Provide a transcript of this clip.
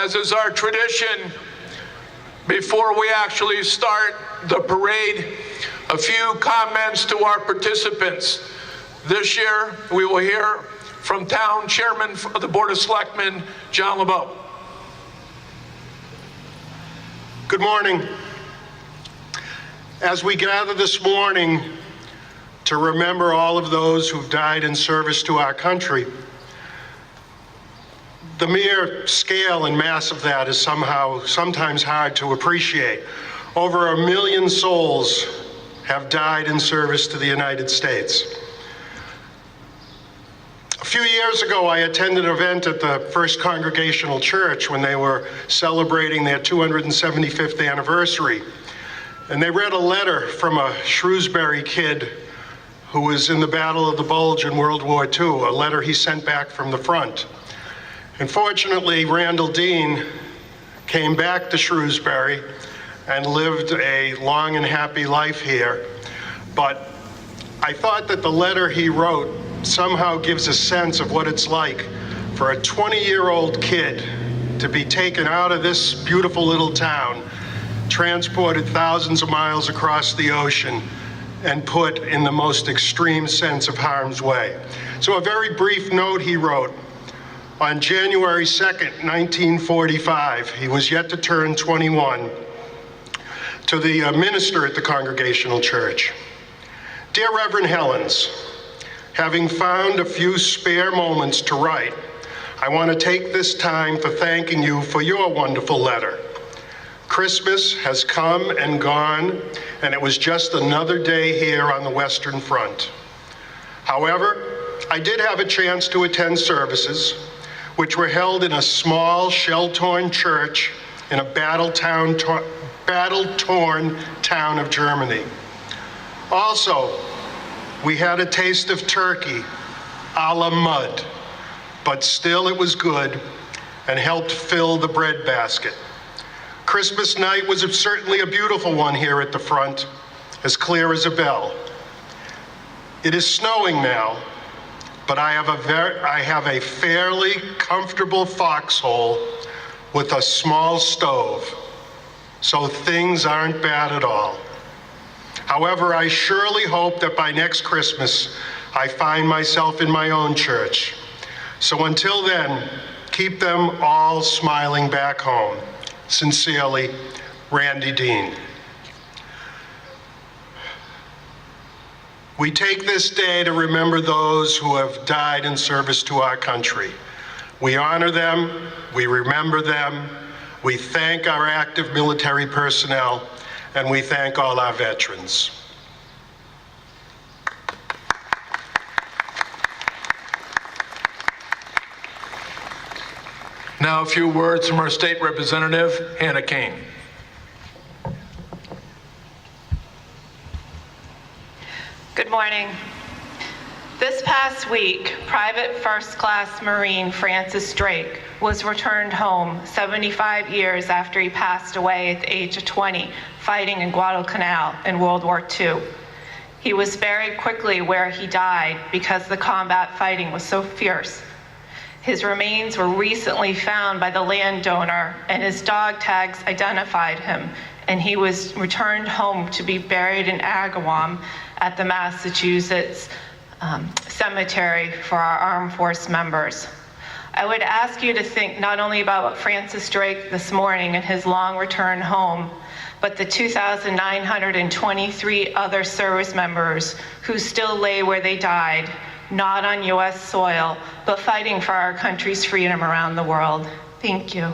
As is our tradition, before we actually start the parade, a few comments to our participants. This year, we will hear from Town Chairman of the Board of Selectmen, John LeBeau. Good morning. As we gather this morning to remember all of those who've died in service to our country, the mere scale and mass of that is sometimes hard to appreciate. Over 1 million souls have died in service to the United States. A few years ago, I attended an event at the First Congregational Church when they were celebrating their 275th anniversary. And they read a letter from a Shrewsbury kid who was in the Battle of the Bulge in World War II, a letter he sent back from the front. Unfortunately, Randall Dean came back to Shrewsbury and lived a long and happy life here. But I thought that the letter he wrote somehow gives a sense of what it's like for a 20-year-old kid to be taken out of this beautiful little town, transported thousands of miles across the ocean, and put in the most extreme sense of harm's way. So a very brief note he wrote. On January 2nd, 1945, he was yet to turn 21, to the minister at the Congregational Church. Dear Reverend Helens, having found a few spare moments to write, I want to take this time for thanking you for your wonderful letter. Christmas has come and gone, and it was just another day here on the Western Front. However, I did have a chance to attend services, which were held in a small, shell-torn church in a battle-torn town of Germany. Also, we had a taste of turkey a la mud, but still it was good and helped fill the bread basket. Christmas night was certainly a beautiful one here at the front, as clear as a bell. It is snowing now, but I have a fairly comfortable foxhole with a small stove, so things aren't bad at all. However, I surely hope that by next Christmas, I find myself in my own church. So until then, keep them all smiling back home. Sincerely, Randy Dean. We take this day to remember those who have died in service to our country. We honor them, we remember them, we thank our active military personnel, and we thank all our veterans. Now a few words from our state representative, Hannah Kane. Good morning. This past week, Private First Class Marine Francis Drake was returned home 75 years after he passed away at the age of 20, fighting in Guadalcanal in World War II. He was buried quickly where he died because the combat fighting was so fierce. His remains were recently found by the landowner, and his dog tags identified him, and he was returned home to be buried in Agawam at the Massachusetts cemetery for our armed force members. I would ask you to think not only about Francis Drake this morning and his long return home, but the 2,923 other service members who still lay where they died, not on U.S. soil, but fighting for our country's freedom around the world. Thank you.